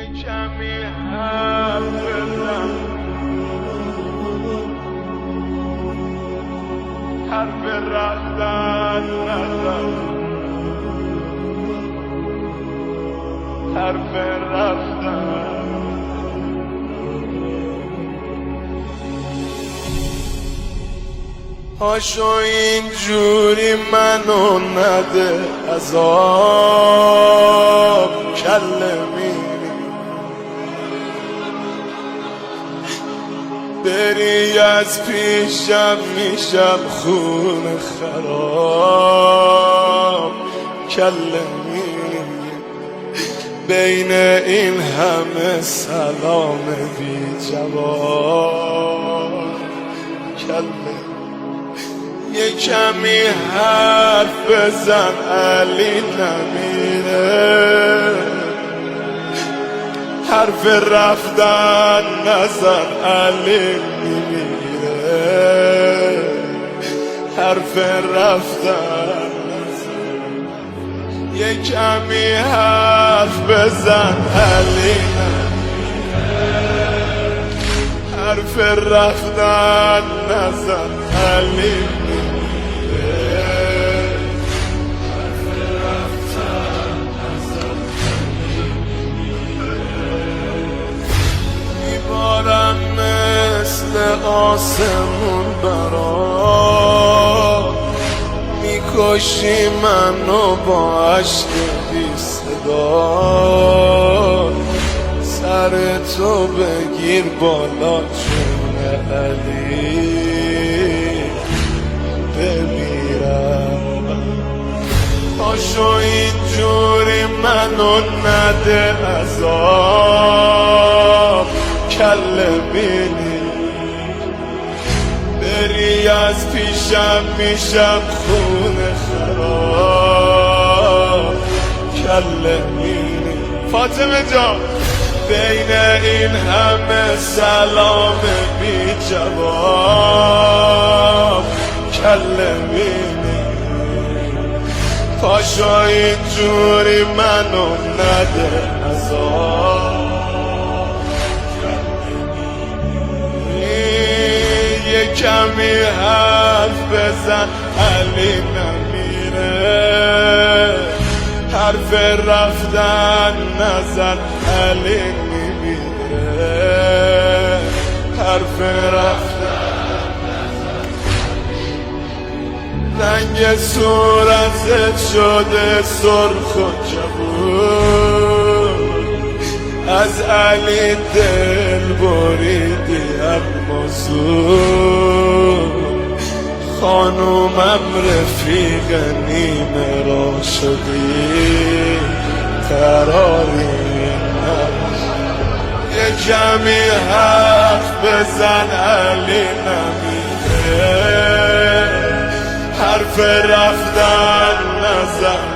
کمی حرف بزن، حرف رفتن نزن، حرف رفتن. پاشو اینجوری منو نده عذاب، کله میری بری از پیشم میشم خون خراب، کله میری بین این همه سلام بی جواب، کله یه کمی حرف بزن علی نمیره، حرف رفتن نزن علی میمیره، حرف رفتن نزن. یه کمی حرف بزن علی نمیره، حرف رفتن نزن علی مثل آسمون برا میکشی منو با عشق بی صدا، سر تو بگیر بالا چون علی بمیرم. پاشو اینجوری منو نده عذاب، کله بینی بری از پیشم میشم خون خراب، کله بینی. فاطمه جان بین این همه سلام بی جواب، کله بینی پاشو اینجوری منو نده عذاب، کمی حرف بزن علی نمیره، حرف رفتن نزن علی میمیره، حرف رفتن نزن. رنگ صورتت شده سرخ و کبود، از علی دل بریدی اما زود، خانومم رفیق نیمه را شدی قراری نباشد. یه کمی حرف بزن علی نمیره، حرف رفتن نزن